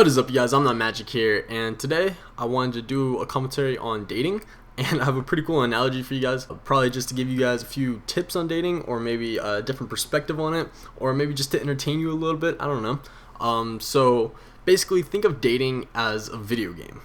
What is up, you guys? ImNotMagic here, and today I wanted to do a commentary on dating, and I have a pretty cool analogy for you guys, probably just to give you guys a few tips on dating, or maybe a different perspective on it, or maybe just to entertain you a little bit, I don't know. So basically think of dating as a video game.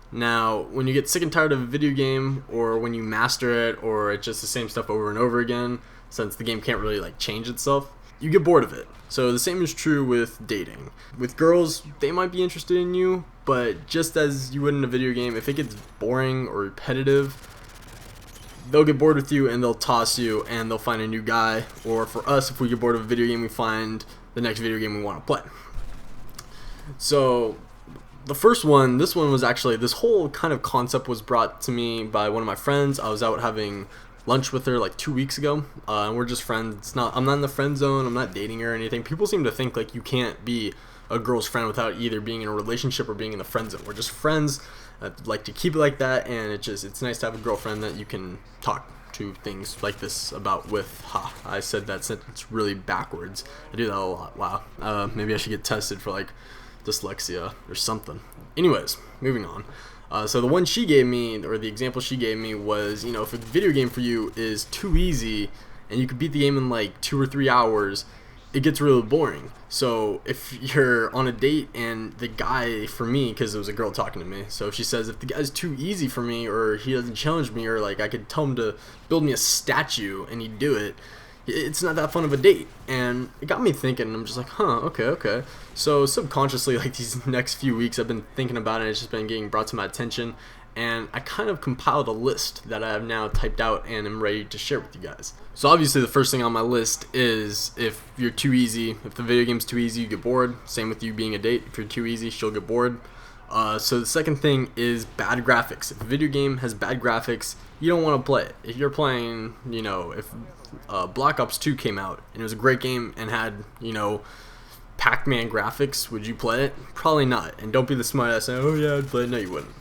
Now, when you get sick and tired of a video game, or when you master it, or it's just the same stuff over and over again, since the game can't really change itself, you get bored of it. So the same is true with dating. With girls, they might be interested in you, but just as you would in a video game, if it gets boring or repetitive, they'll get bored with you and they'll toss you and they'll find a new guy. Or for us, if we get bored of a video game, we find the next video game we want to play. So the first one, this one was actually, this whole kind of concept was brought to me by one of my friends. I was out having lunch with her like 2 weeks ago, and we're just friends. I'm not in the friend zone, I'm not dating her or anything. People seem to think like you can't be a girl's friend without either being in a relationship or being in the friend zone. We're just friends, like to keep it like that, and it's nice to have a girlfriend that you can talk to things like this about with. I said that sentence really backwards. I do that a lot. Wow. Maybe I should get tested for like dyslexia or something. Anyways, moving on. So the one she gave me, or the example she gave me was, if a video game for you is too easy and you could beat the game in like 2 or 3 hours, it gets really boring. So if you're on a date and the guy, for me, because it was a girl talking to me, so if she says if the guy's too easy for me, or he doesn't challenge me, or like I could tell him to build me a statue and he'd do it, it's not that fun of a date. And it got me thinking, I'm just like, okay. So subconsciously, like these next few weeks, I've been thinking about it, it's just been getting brought to my attention, and I kind of compiled a list that I have now typed out and am ready to share with you guys. So obviously the first thing on my list is if you're too easy, if the video game's too easy, you get bored. Same with you being a date. If you're too easy, she'll get bored. So the second thing is bad graphics. If a video game has bad graphics, you don't want to play it. If you're playing, if Black Ops 2 came out and it was a great game and had, Pac-Man graphics, would you play it? Probably not. And don't be the smart ass saying, oh yeah, I'd play it. No, you wouldn't.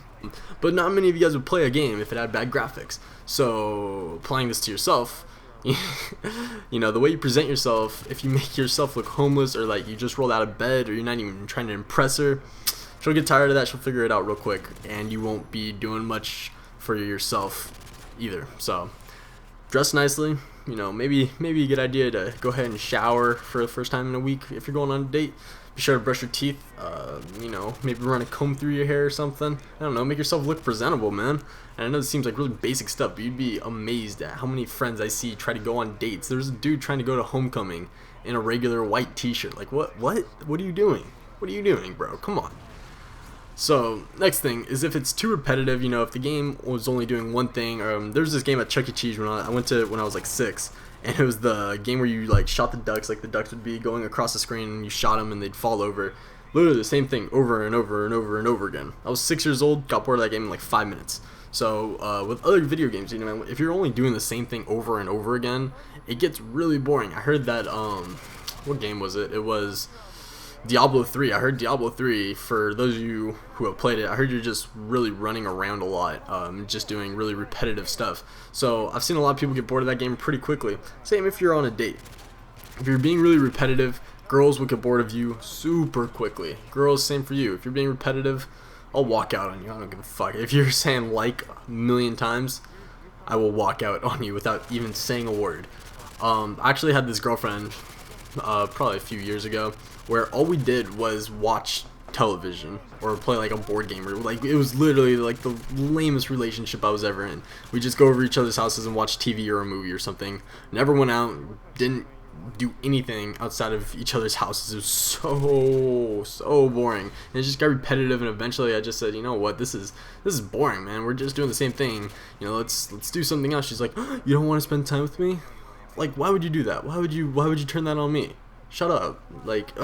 But not many of you guys would play a game if it had bad graphics. So applying this to yourself, the way you present yourself, if you make yourself look homeless, or like you just rolled out of bed, or you're not even trying to impress her, she'll get tired of that. She'll figure it out real quick, and you won't be doing much for yourself either. So dress nicely. Maybe a good idea to go ahead and shower for the first time in a week if you're going on a date. Be sure to brush your teeth. Maybe run a comb through your hair or something. I don't know. Make yourself look presentable, man. And I know this seems like really basic stuff, but you'd be amazed at how many friends I see try to go on dates. There's a dude trying to go to homecoming in a regular white t-shirt. Like, what are you doing? What are you doing, bro? Come on. So next thing is if it's too repetitive, if the game was only doing one thing. There's this game at Chuck E. Cheese when I went to when I was like 6, and it was the game where you like shot the ducks, like the ducks would be going across the screen and you shot them and they'd fall over. Literally the same thing over and over and over and over again. I was 6 years old, got bored of that game in like 5 minutes. So with other video games, if you're only doing the same thing over and over again, it gets really boring. I heard that what game was it? It was Diablo 3. I heard Diablo 3, for those of you who have played it, I heard you're just really running around a lot, just doing really repetitive stuff. So I've seen a lot of people get bored of that game pretty quickly. Same if you're on a date. If you're being really repetitive, girls will get bored of you super quickly. Girls, same for you. If you're being repetitive, I'll walk out on you. I don't give a fuck. If you're saying like a million times, I will walk out on you without even saying a word. I actually had this girlfriend probably a few years ago, where all we did was watch television or play like a board game, or like it was literally like the lamest relationship I was ever in. We just go over each other's houses and watch TV or a movie or something. Never went out, didn't do anything outside of each other's houses. It was so boring, and it just got repetitive, and eventually I just said, you know what, this is boring, man. We're just doing the same thing. Let's do something else. She's like, oh, you don't want to spend time with me? Like, why would you do that? Why would you turn that on me? Shut up. Like,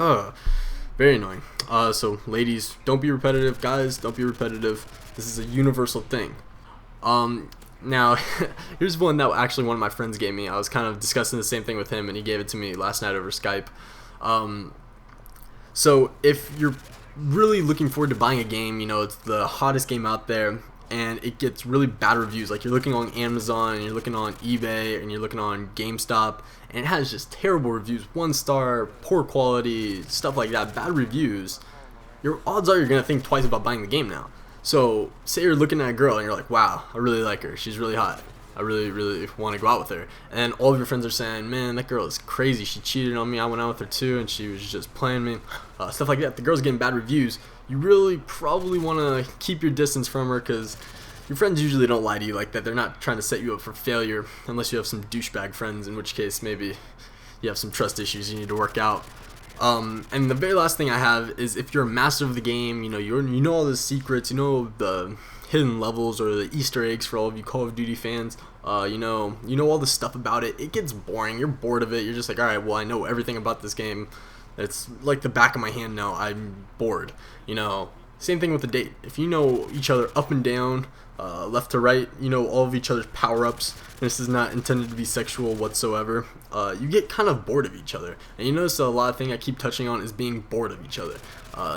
very annoying. So ladies, don't be repetitive. Guys, don't be repetitive. This is a universal thing. Now, here's one that actually one of my friends gave me. I was kind of discussing the same thing with him, and he gave it to me last night over Skype. So if you're really looking forward to buying a game, it's the hottest game out there, and it gets really bad reviews. Like, you're looking on Amazon, and you're looking on eBay, and you're looking on GameStop, and it has just terrible reviews, 1 star, poor quality, stuff like that, bad reviews. your odds are you're gonna think twice about buying the game now. So say you're looking at a girl and you're like, wow, I really like her, she's really hot, I really, really want to go out with her. And all of your friends are saying, man, that girl is crazy, she cheated on me, I went out with her too, and she was just playing me, stuff like that. The girl's getting bad reviews. You really probably want to keep your distance from her, because your friends usually don't lie to you like that. They're not trying to set you up for failure, unless you have some douchebag friends, in which case maybe you have some trust issues you need to work out. And the very last thing I have is, if you're a master of the game, you know all the secrets, you know the hidden levels or the Easter eggs for all of you Call of Duty fans. You know all the stuff about it. It gets boring. You're bored of it. You're just like, all right, well, I know everything about this game. It's like the back of my hand now. I'm bored. Same thing with the date. If you know each other up and down, left to right, you know all of each other's power-ups. This is not intended to be sexual whatsoever. You get kind of bored of each other. And you notice a lot of thing I keep touching on is being bored of each other.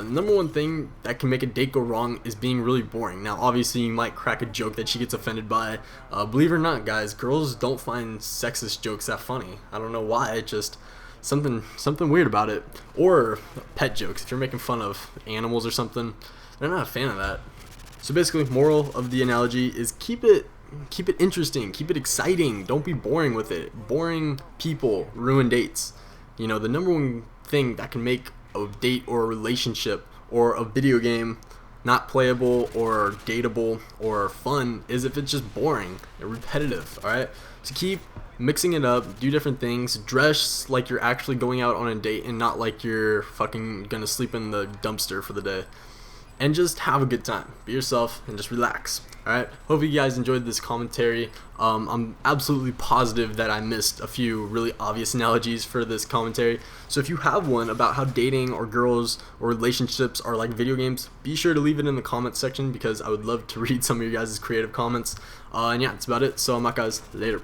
Number one thing that can make a date go wrong is being really boring. Now, obviously, you might crack a joke that she gets offended by. Believe it or not, guys, girls don't find sexist jokes that funny. I don't know why. It just something weird about it. Or pet jokes. If you're making fun of animals or something, they're not a fan of that. So basically, moral of the analogy is keep it interesting, keep it exciting. Don't be boring with it. Boring people ruin dates. The number one thing that can make a date or a relationship or a video game not playable or dateable or fun is if it's just boring and repetitive. Alright? So keep mixing it up, do different things, dress like you're actually going out on a date and not like you're fucking gonna sleep in the dumpster for the day. And just have a good time. Be yourself and just relax. Alright? Hope you guys enjoyed this commentary. I'm absolutely positive that I missed a few really obvious analogies for this commentary. So if you have one about how dating or girls or relationships are like video games, be sure to leave it in the comments section, because I would love to read some of your guys' creative comments. And yeah, that's about it. So I'm out, guys. Later.